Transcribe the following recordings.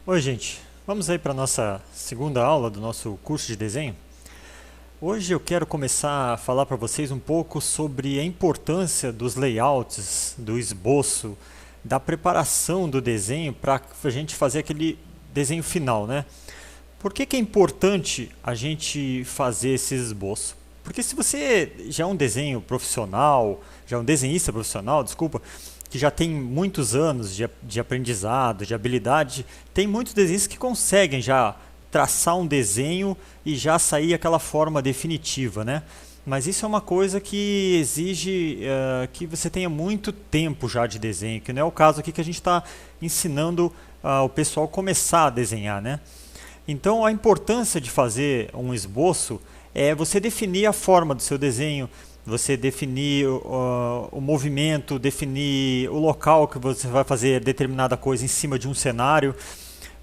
Oi, gente. Vamos aí para a nossa segunda aula do nosso curso de desenho. Hoje eu quero começar a falar para vocês um pouco sobre a importância dos layouts, do esboço, da preparação do desenho para a gente fazer aquele desenho final, né? Por que é importante a gente fazer esse esboço? Porque se você já é um desenho profissional, já é um desenhista profissional, desculpa, que já tem muitos anos de aprendizado, de habilidade, tem muitos desenhistas que conseguem já traçar um desenho e já sair aquela forma definitiva, né? Mas isso é uma coisa que exige que você tenha muito tempo já de desenho, que não é o caso aqui que a gente está ensinando o pessoal começar a desenhar, né? Então, a importância de fazer um esboço é você definir a forma do seu desenho, você definir o movimento, definir o local que você vai fazer determinada coisa em cima de um cenário.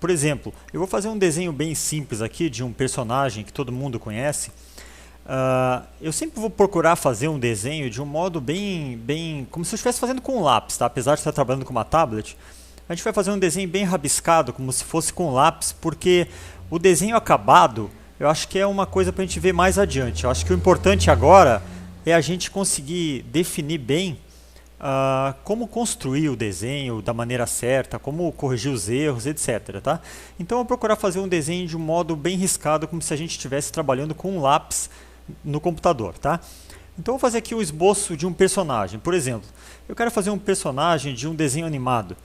Por exemplo, eu vou fazer um desenho bem simples aqui de um personagem que todo mundo conhece. Eu sempre vou procurar fazer um desenho de um modo bem como se eu estivesse fazendo com um lápis, tá? Apesar de estar trabalhando com uma tablet, a gente vai fazer um desenho bem rabiscado, como se fosse com lápis, porque o desenho acabado, eu acho que é uma coisa para a gente ver mais adiante. Eu acho que o importante agora é a gente conseguir definir bem como construir o desenho da maneira certa, como corrigir os erros, etc. Tá? Então eu vou procurar fazer um desenho de um modo bem riscado, como se a gente estivesse trabalhando com um lápis no computador. Tá? Então eu vou fazer aqui o esboço de um personagem. Por exemplo, eu quero fazer um personagem de um desenho animado.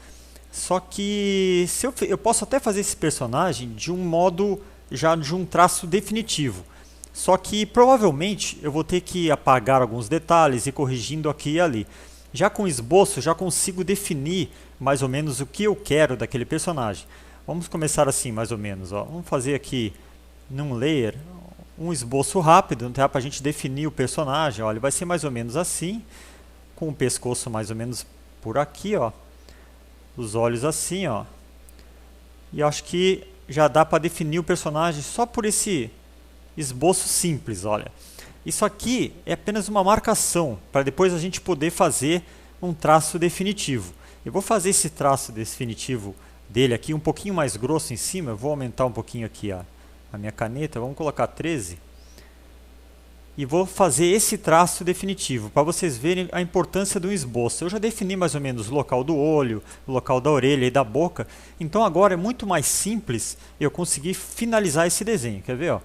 Só que se eu posso até fazer esse personagem de um modo já de um traço definitivo. Só que provavelmente eu vou ter que apagar alguns detalhes e corrigindo aqui e ali. Já com esboço, já consigo definir mais ou menos o que eu quero daquele personagem. Vamos começar assim, mais ou menos. Ó. Vamos fazer aqui num layer um esboço rápido, tá? Para a gente definir o personagem. Ó. Ele vai ser mais ou menos assim, com o pescoço mais ou menos por aqui, ó. Os olhos assim, ó. E acho que já dá para definir o personagem só por esse esboço simples, olha. Isso aqui é apenas uma marcação, para depois a gente poder fazer um traço definitivo. Eu vou fazer esse traço definitivo dele aqui um pouquinho mais grosso em cima, eu vou aumentar um pouquinho aqui a minha caneta, vamos colocar 13. E vou fazer esse traço definitivo, para vocês verem a importância do esboço. Eu já defini mais ou menos o local do olho, o local da orelha e da boca, então agora é muito mais simples eu conseguir finalizar esse desenho. Quer ver? Ó?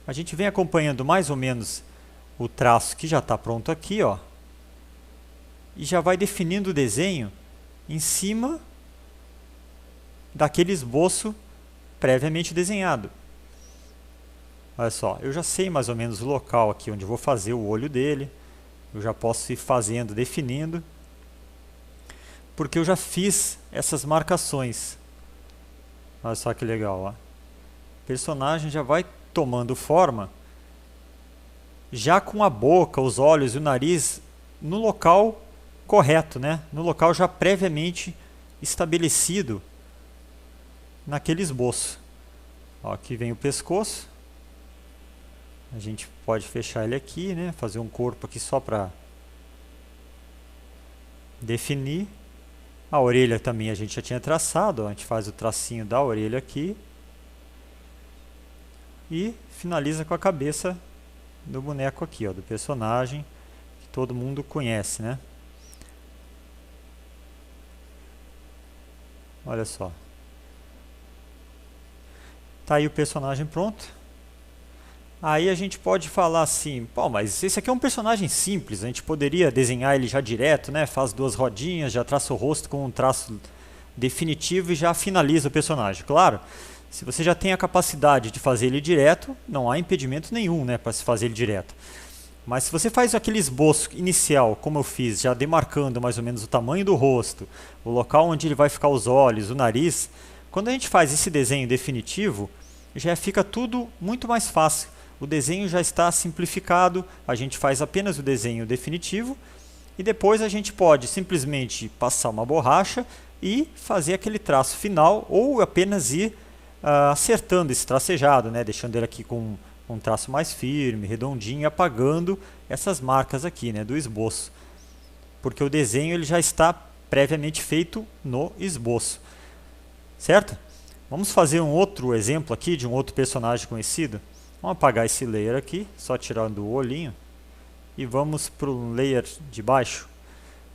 A gente vem acompanhando mais ou menos o traço que já está pronto aqui, ó, e já vai definindo o desenho em cima daquele esboço previamente desenhado. Olha só, eu já sei mais ou menos o local aqui onde eu vou fazer o olho dele. Eu já posso ir fazendo, definindo. Porque eu já fiz essas marcações. Olha só que legal, ó. O personagem já vai tomando forma, já com a boca, os olhos e o nariz no local correto, né? No local já previamente estabelecido naquele esboço. Ó, aqui vem o pescoço. A gente pode fechar ele aqui, né? Fazer um corpo aqui só para definir. A orelha também a gente já tinha traçado, ó. A gente faz o tracinho da orelha aqui. E finaliza com a cabeça do boneco aqui, ó, do personagem que todo mundo conhece, né? Olha só. Tá aí o personagem pronto. Aí a gente pode falar assim, pô, mas esse aqui é um personagem simples, a gente poderia desenhar ele já direto, né? Faz duas rodinhas, já traça o rosto com um traço definitivo e já finaliza o personagem. Claro, se você já tem a capacidade de fazer ele direto, não há impedimento nenhum, né, para se fazer ele direto. Mas se você faz aquele esboço inicial, como eu fiz, já demarcando mais ou menos o tamanho do rosto, o local onde ele vai ficar os olhos, o nariz, quando a gente faz esse desenho definitivo, já fica tudo muito mais fácil. O desenho já está simplificado, a gente faz apenas o desenho definitivo e depois a gente pode simplesmente passar uma borracha e fazer aquele traço final ou apenas ir acertando esse tracejado, né? Deixando ele aqui com um traço mais firme, redondinho, e apagando essas marcas aqui, né? Do esboço. Porque o desenho ele já está previamente feito no esboço, certo? Vamos fazer um outro exemplo aqui de um outro personagem conhecido. Vamos apagar esse layer aqui, só tirando o olhinho. E vamos para o layer de baixo.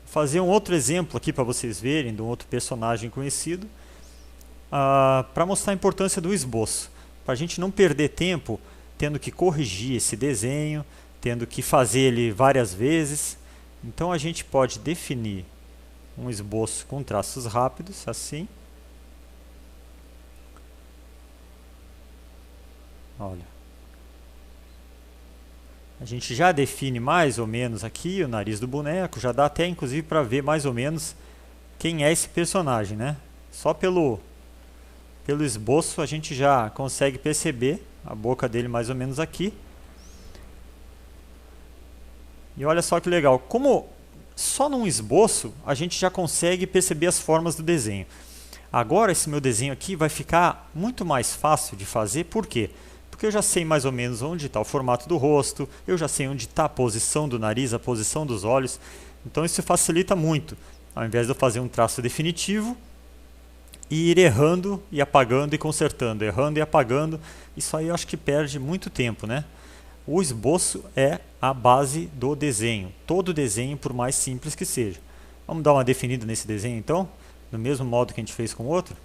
Fazer um outro exemplo aqui para vocês verem de um outro personagem conhecido. Para mostrar a importância do esboço. Para a gente não perder tempo tendo que corrigir esse desenho, tendo que fazer ele várias vezes. Então a gente pode definir um esboço com traços rápidos, assim. Olha. A gente já define mais ou menos aqui o nariz do boneco, já dá até inclusive para ver mais ou menos quem é esse personagem, né? Só pelo esboço a gente já consegue perceber a boca dele mais ou menos aqui. E olha só que legal, como só num esboço a gente já consegue perceber as formas do desenho. Agora esse meu desenho aqui vai ficar muito mais fácil de fazer, por quê? Porque eu já sei mais ou menos onde está o formato do rosto, eu já sei onde está a posição do nariz, a posição dos olhos, então isso facilita muito. Ao invés de eu fazer um traço definitivo, e ir errando e apagando e consertando, errando e apagando, isso aí eu acho que perde muito tempo, né? O esboço é a base do desenho, todo desenho, por mais simples que seja. Vamos dar uma definida nesse desenho então, do mesmo modo que a gente fez com o outro.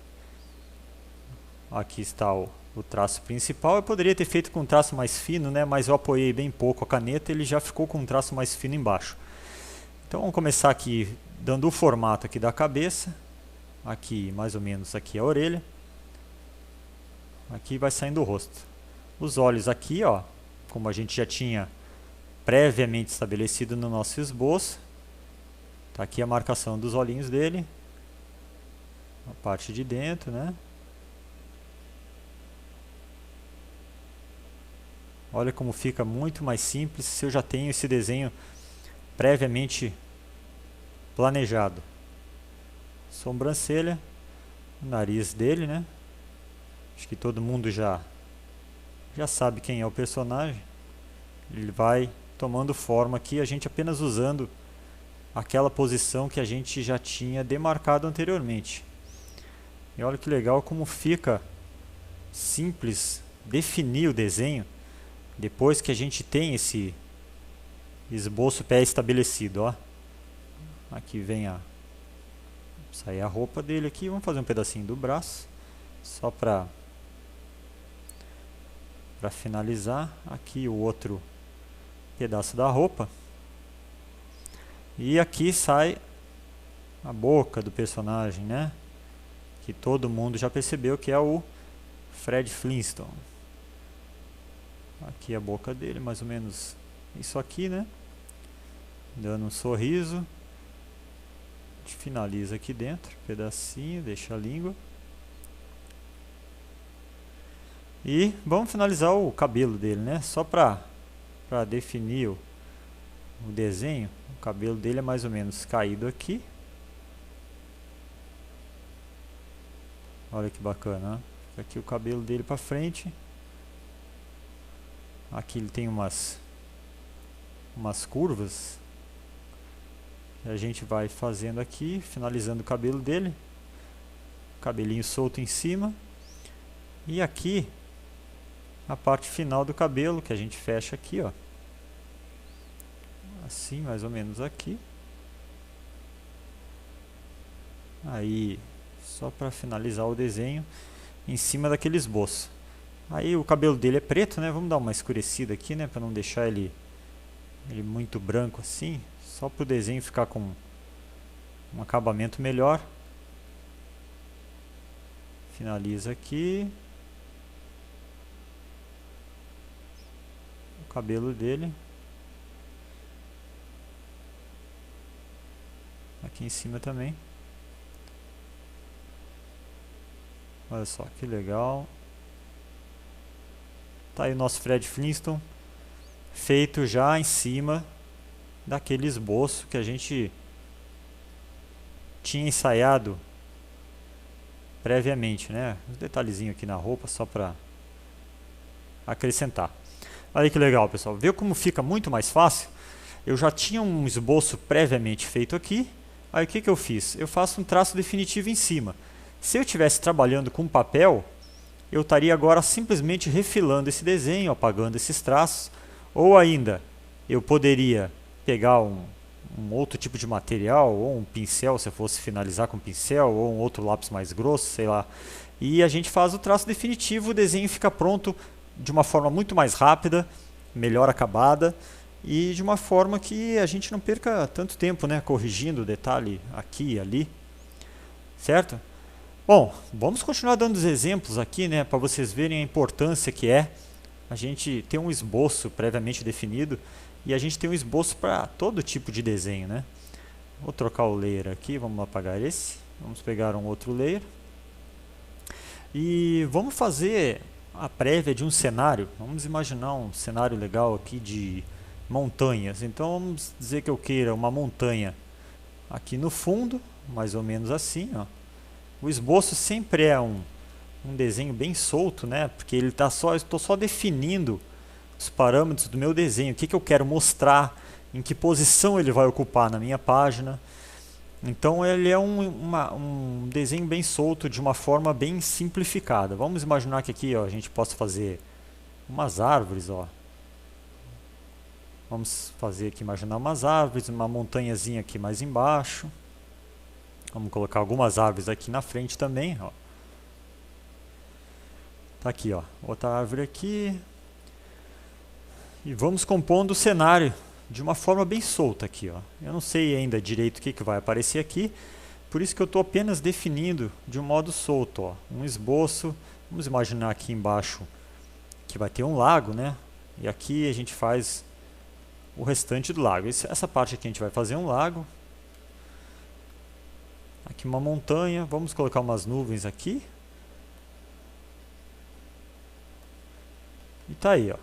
Aqui está o traço principal. Eu poderia ter feito com um traço mais fino, né? Mas eu apoiei bem pouco a caneta, ele já ficou com um traço mais fino embaixo. Então vamos começar aqui dando o formato aqui da cabeça. Aqui mais ou menos aqui a orelha. Aqui vai saindo o rosto. Os olhos aqui, ó, como a gente já tinha previamente estabelecido no nosso esboço. Tá aqui a marcação dos olhinhos dele. A parte de dentro, né? Olha como fica muito mais simples se eu já tenho esse desenho previamente planejado. Sobrancelha, o nariz dele, né? Acho que todo mundo já sabe quem é o personagem. Ele vai tomando forma aqui, a gente apenas usando aquela posição que a gente já tinha demarcado anteriormente. E olha que legal como fica simples definir o desenho depois que a gente tem esse esboço pré-estabelecido, ó. Aqui vem sair a roupa dele aqui, vamos fazer um pedacinho do braço, só para finalizar. Aqui o outro pedaço da roupa. E aqui sai a boca do personagem, né? Que todo mundo já percebeu que é o Fred Flintstone. Aqui a boca dele, mais ou menos isso aqui, né? Dando um sorriso. A gente finaliza aqui dentro, pedacinho, deixa a língua. E vamos finalizar o cabelo dele, né? Só para definir o desenho. O cabelo dele é mais ou menos caído aqui. Olha que bacana, né? Fica aqui o cabelo dele para frente. Aqui ele tem umas curvas. A gente vai fazendo aqui, finalizando o cabelo dele. Cabelinho solto em cima. E aqui a parte final do cabelo, que a gente fecha aqui, ó. Assim, mais ou menos aqui. Aí, só para finalizar o desenho em cima daquele esboço. Aí o cabelo dele é preto, né? Vamos dar uma escurecida aqui, né? Para não deixar ele muito branco assim. Só para o desenho ficar com um acabamento melhor. Finaliza aqui. O cabelo dele. Aqui em cima também. Olha só que legal. Tá aí o nosso Fred Flintstone feito já em cima daquele esboço que a gente tinha ensaiado previamente, né? Um detalhezinho aqui na roupa só para acrescentar. Olha que legal, pessoal. Viu como fica muito mais fácil? Eu já tinha um esboço previamente feito aqui. Aí o que eu fiz? Eu faço um traço definitivo em cima. Se eu estivesse trabalhando com papel, eu estaria agora simplesmente refilando esse desenho, apagando esses traços, ou ainda eu poderia pegar um outro tipo de material, ou um pincel, se eu fosse finalizar com pincel, ou um outro lápis mais grosso, sei lá, e a gente faz o traço definitivo, o desenho fica pronto de uma forma muito mais rápida, melhor acabada, e de uma forma que a gente não perca tanto tempo, né, corrigindo o detalhe aqui e ali, certo? Bom, vamos continuar dando os exemplos aqui, né, para vocês verem a importância que é a gente ter um esboço previamente definido e a gente tem um esboço para todo tipo de desenho, né? Vou trocar o layer aqui, vamos apagar esse, vamos pegar um outro layer e vamos fazer a prévia de um cenário. Vamos imaginar um cenário legal aqui de montanhas. Então vamos dizer que eu queira uma montanha aqui no fundo, mais ou menos assim, ó. O esboço sempre é um desenho bem solto, né? Porque ele tá eu estou só definindo os parâmetros do meu desenho, o que eu quero mostrar, em que posição ele vai ocupar na minha página. Então ele é um desenho bem solto, de uma forma bem simplificada. Vamos imaginar que aqui, ó, a gente possa fazer umas árvores, ó. Vamos fazer aqui, imaginar umas árvores, uma montanhazinha aqui mais embaixo. Vamos colocar algumas árvores aqui na frente também, ó. Tá aqui, ó, outra árvore aqui. E vamos compondo o cenário de uma forma bem solta aqui, ó. Eu não sei ainda direito o que vai aparecer aqui, por isso que eu estou apenas definindo de um modo solto, ó. Um esboço. Vamos imaginar aqui embaixo que vai ter um lago, né? E aqui a gente faz o restante do lago. Essa parte aqui a gente vai fazer um lago. Aqui uma montanha, vamos colocar umas nuvens aqui. E tá aí, ó.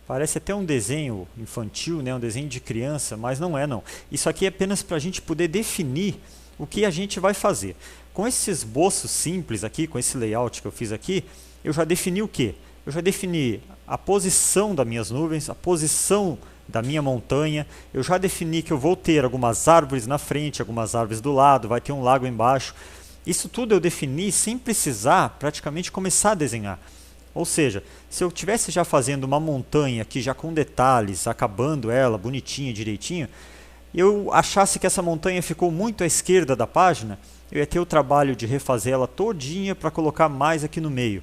Parece até um desenho infantil, né? Um desenho de criança, mas não é não. Isso aqui é apenas para a gente poder definir o que a gente vai fazer. Com esse esboço simples aqui, com esse layout que eu fiz aqui, eu já defini o quê? Eu já defini a posição das minhas nuvens, a posição da minha montanha, eu já defini que eu vou ter algumas árvores na frente, algumas árvores do lado, vai ter um lago embaixo. Isso tudo eu defini sem precisar praticamente começar a desenhar. Ou seja, se eu estivesse já fazendo uma montanha aqui já com detalhes, acabando ela bonitinha, direitinho, eu achasse que essa montanha ficou muito à esquerda da página, eu ia ter o trabalho de refazer ela todinha para colocar mais aqui no meio.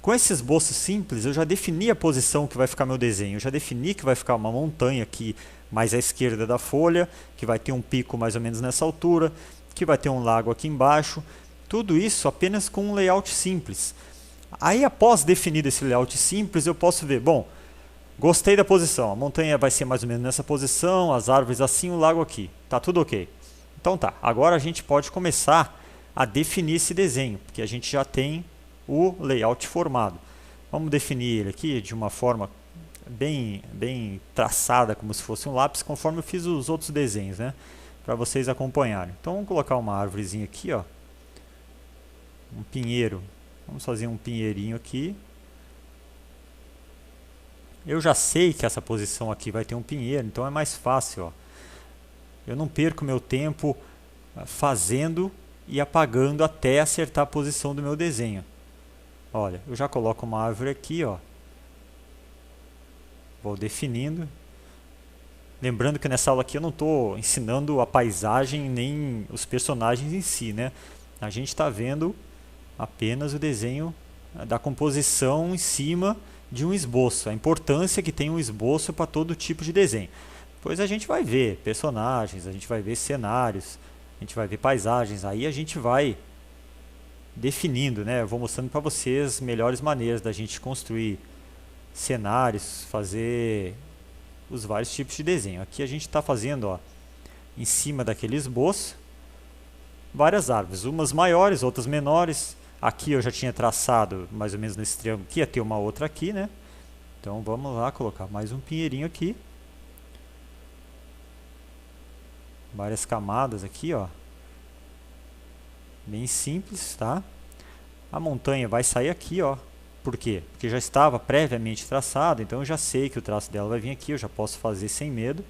Com esse esboço simples, eu já defini a posição que vai ficar meu desenho. Eu já defini que vai ficar uma montanha aqui mais à esquerda da folha, que vai ter um pico mais ou menos nessa altura, que vai ter um lago aqui embaixo. Tudo isso apenas com um layout simples. Aí, após definido esse layout simples, eu posso ver, bom, gostei da posição. A montanha vai ser mais ou menos nessa posição, as árvores assim, o lago aqui. Tá tudo ok. Então tá, agora a gente pode começar a definir esse desenho, porque a gente já tem o layout formado. Vamos definir ele aqui de uma forma bem traçada, como se fosse um lápis, conforme eu fiz os outros desenhos, né? Para vocês acompanharem. Então vamos colocar uma árvorezinha aqui, ó. Um pinheiro. Vamos fazer um pinheirinho aqui. Eu já sei que essa posição aqui vai ter um pinheiro, então é mais fácil, ó. Eu não perco meu tempo fazendo e apagando até acertar a posição do meu desenho. Olha, eu já coloco uma árvore aqui, ó. Vou definindo. Lembrando que nessa aula aqui eu não estou ensinando a paisagem nem os personagens em si, né? A gente está vendo apenas o desenho da composição em cima de um esboço. A importância que tem um esboço para todo tipo de desenho. Depois a gente vai ver personagens, a gente vai ver cenários, a gente vai ver paisagens. Aí a gente vai definindo, né? Eu vou mostrando para vocês melhores maneiras da gente construir cenários, fazer os vários tipos de desenho. Aqui a gente está fazendo, ó, em cima daquele esboço, várias árvores, umas maiores, outras menores. Aqui eu já tinha traçado mais ou menos nesse triângulo aqui, ia ter uma outra aqui, né? Então vamos lá colocar mais um pinheirinho aqui. Várias camadas aqui, ó. Bem simples, tá? A montanha vai sair aqui, ó. Por quê? Porque já estava previamente traçado, então eu já sei que o traço dela vai vir aqui, eu já posso fazer sem medo.